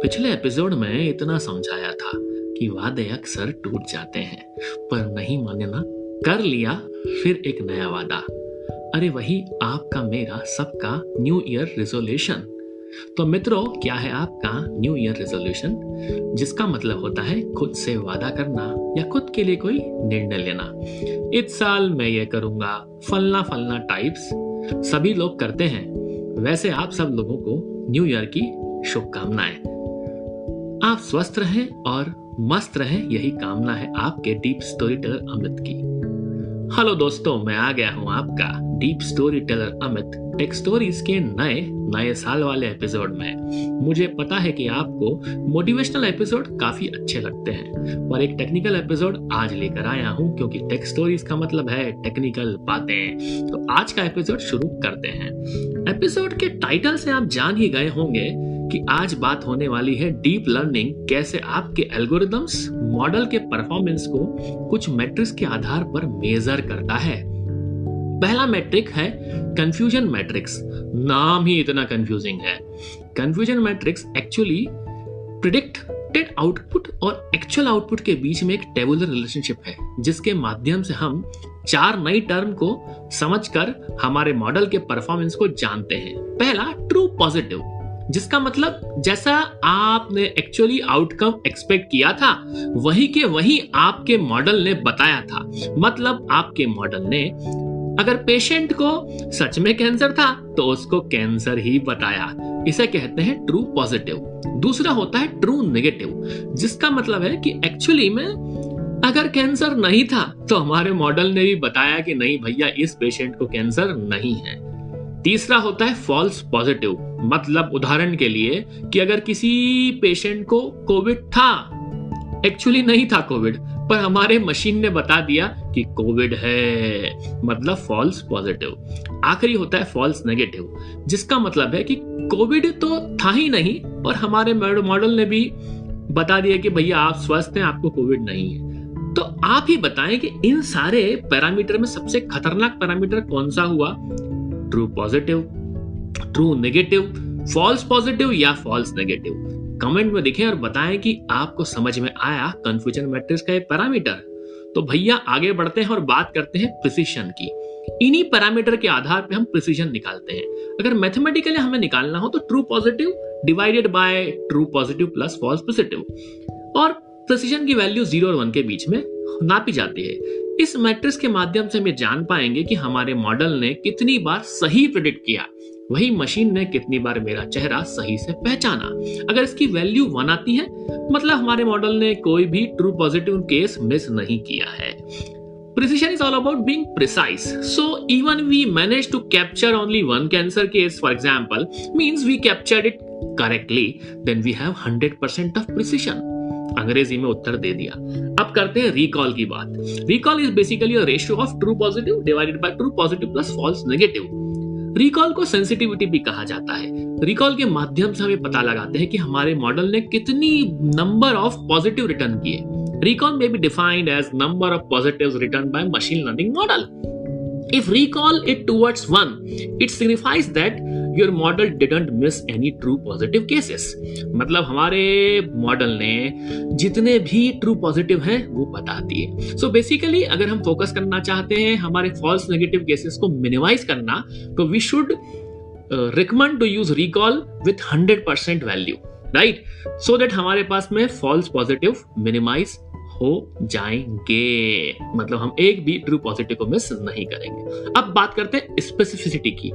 पिछले एपिसोड में इतना समझाया था कि वादे अक्सर टूट जाते हैं, पर नहीं मानना, कर लिया फिर एक नया वादा। अरे वही आपका मेरा सबका न्यू ईयर रेजोल्यूशन। तो मित्रों, क्या है आपका न्यू ईयर रेजोल्यूशन? जिसका मतलब होता है खुद से वादा करना या खुद के लिए कोई निर्णय लेना। इस साल मैं ये करूंगा, फलना फलना टाइप्स सभी लोग करते हैं। वैसे आप सब लोगों को न्यू ईयर की शुभकामनाएं। आप स्वस्थ रहें और मस्त रहें, यही कामना है आपके डीप स्टोरी टेलर अमित की। हेलो दोस्तों, मैं आ गया हूं आपका deep story teller Amit take stories के नए साल वाले एपिसोड में। मुझे पता है कि आपको मोटिवेशनल एपिसोड काफी अच्छे लगते हैं, पर एक टेक्निकल एपिसोड आज लेकर आया हूं, क्योंकि टेक स्टोरीज का मतलब है टेक्निकल बातें। तो आज का एपिसोड शुरू करते हैं। एपिसोड के टाइटल से आप जान ही गए होंगे कि आज बात होने वाली है डीप लर्निंग कैसे आपके एल्गोरिदम्स मॉडल के परफॉर्मेंस को कुछ मैट्रिक्स के आधार पर मेजर करता है। पहला मैट्रिक है कंफ्यूजन मैट्रिक्स। नाम ही इतना कंफ्यूजिंग है। Confusion matrix actually predicted output और एक्चुअल आउटपुट के बीच में एक टेबुलर रिलेशनशिप है, जिसके माध्यम से हम 4 नई टर्म को समझकर हमारे मॉडल के परफॉर्मेंस को जानते हैं। पहला ट्रू पॉजिटिव, जिसका मतलब जैसा आपने एक्चुअली आउटकम एक्सपेक्ट किया था वही के वही आपके मॉडल ने बताया था। मतलब आपके मॉडल ने अगर पेशेंट को सच में कैंसर था तो उसको कैंसर ही बताया। इसे कहते हैं ट्रू पॉजिटिव। दूसरा होता है ट्रू नेगेटिव, जिसका मतलब है कि एक्चुअली में अगर कैंसर नहीं था तो हमारे मॉडल ने भी बताया कि नहीं भैया, इस पेशेंट को कैंसर नहीं है। तीसरा होता है फॉल्स पॉजिटिव, मतलब उदाहरण के लिए कि अगर किसी पेशेंट को कोविड था, एक्चुअली नहीं था कोविड, पर हमारे मशीन ने बता दिया कि कोविड है, मतलब फॉल्स पॉजिटिव। आखिरी होता है फॉल्स नेगेटिव, जिसका मतलब है कि कोविड तो था ही नहीं, और हमारे मॉडल ने भी बता दिया कि भैया आप स्वस्थ हैं, आपको कोविड नहीं है। तो आप ही बताएं कि इन सारे पैरामीटर में सबसे खतरनाक पैरामीटर कौन सा हुआ? True positive, true negative, false positive या फॉल्स नेगेटिव? कमेंट में लिखें और बताएं कि आपको समझ में आया कंफ्यूजन मैट्रिक्स का ये पैरामीटर। तो भैया आगे बढ़ते हैं और बात करते हैं प्रिसिशन की। इन्हीं पैरामीटर के आधार पे हम प्रिसिशन निकालते हैं। अगर मैथमेटिकली हमें निकालना हो तो true positive divided by true positive plus false positive, और प्रिसिशन की वैल्यू 0 और 1 के बीच में नापी जाती है। इस मैट्रिक्स के माध्यम से हम ये जान पाएंगे कि हमारे मॉडल ने कितनी बार सही प्रेडिक्ट किया, वही मशीन ने कितनी बार मेरा चेहरा सही से पहचाना। अगर इसकी वैल्यू 1 आती है, मतलब हमारे मॉडल ने कोई भी ट्रू पॉजिटिव केस मिस नहीं किया है। Precision is all about being precise. So even we managed to capture only one cancer case, for example, means we captured it correctly, then we have 100% of precision. अंग्रेजी में उत्तर दे दिया। अब करते हैं recall की बात। Recall is basically a ratio of true positive divided by true positive plus false negative. Recall को sensitivity भी कहा जाता है। रिकॉल के माध्यम से हमें पता लगाते हैं कि हमारे मॉडल ने कितनी नंबर ऑफ पॉजिटिव रिटर्न किए। Recall may be defined as number of positives returned by machine learning model. If recall it towards 1, it signifies that your model didn't miss any true positive cases. मतलब हमारे model ने जितने भी true positive हैं वो बता दिए। So basically अगर हम फोकस करना चाहते हैं हमारे फॉल्स नेगेटिव केसेस को मिनिमाइज करना, तो we should recommend to use recall with 100% value, right? So that हमारे पास में फॉल्स पॉजिटिव मिनिमाइज हो जाएंगे, मतलब हम एक भी ट्रू पॉजिटिव को मिस नहीं करेंगे। अब बात करते हैं स्पेसिफिसिटी की।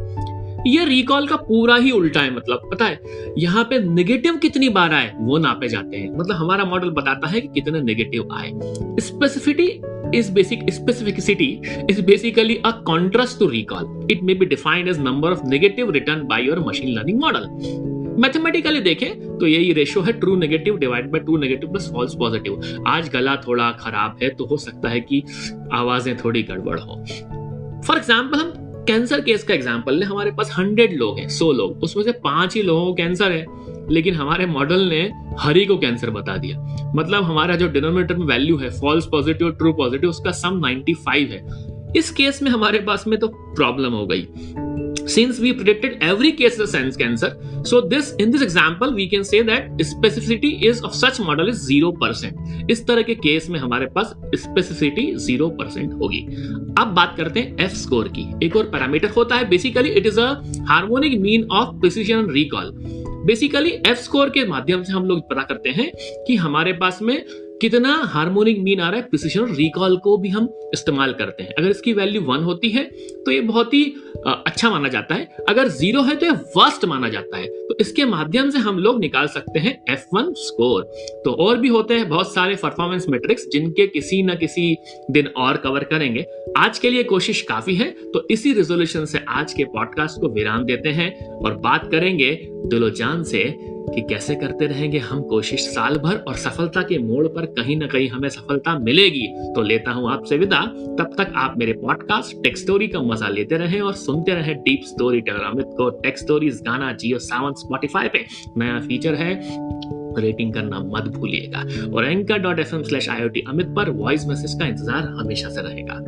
ये रिकॉल का पूरा ही उल्टा है। मतलब पता है, यहाँ पे नेगेटिव कितनी बार आए वो नापे जाते हैं, मतलब हमारा मॉडल बताता है कि कितने नेगेटिव आए। Specificity is basically a contrast to recall. It may be defined as number of negative returned by your machine learning model. Mathematically देखें तो यही रेशियो है true negative divide by true negative plus false positive. आज गला थोड़ा खराब है तो हो सकता है कि आवाजें थोड़ी गड़बड़ हो। फॉर एग्जाम्पल हम कैंसर केस का एग्जाम्पल ले। हमारे पास 100 लोग हैं, 100 लोग, उसमें से 5 ही लोगों को कैंसर है, लेकिन हमारे मॉडल ने हर ही को कैंसर बता दिया। मतलब हमारा जो डिनोमिनेटर में वैल्यू है फॉल्स पॉजिटिव ट्रू पॉजिटिव, उसका सम 95 है। इस केस में हमारे पास में तो प्रॉब्लम हो गई। since we predicted every case is a sense cancer, so in this example we can say that specificity is of such model is 0%. इस तरह के केस में हमारे पास स्पेसिफिसिटी 0% होगी। अब बात करते हैं एफ स्कोर की। एक और पैरामीटर होता है, basically it is a harmonic mean of precision recall. Basically F score के माध्यम से हम लोग पता करते हैं कि हमारे पास में कितना हार्मोनिक मीन आ रहा है। प्रिसिजन रिकॉल को भी हम इस्तेमाल करते हैं। अगर इसकी वैल्यू 1 होती है तो ये बहुत ही अच्छा माना जाता है, अगर 0 है तो ये वर्स्ट माना जाता है। तो इसके माध्यम से हम लोग निकाल सकते हैं F1 स्कोर। तो और भी होते हैं बहुत सारे परफॉर्मेंस मैट्रिक्स जिनके किसी न किसी दिन और कवर करेंगे। आज के लिए कोशिश काफी है, तो इसी रिजोल्यूशन से आज के पॉडकास्ट को विराम देते हैं और बात करेंगे दिलो जान से कि कैसे करते रहेंगे हम कोशिश साल भर और सफलता के मोड़ पर कहीं ना कहीं हमें सफलता मिलेगी। तो लेता हूं आपसे विदा, तब तक आप मेरे पॉडकास्ट टेक स्टोरी का मजा लेते रहें और सुनते रहें डीप स्टोरी टेलर अमित को। टेक स्टोरीज गाना, जियो सावन, स्पॉटिफाई पे नया फीचर है, रेटिंग करना मत भूलिएगा। और anchor.fm/IoT अमित पर वॉइस मैसेज का इंतजार हमेशा से रहेगा।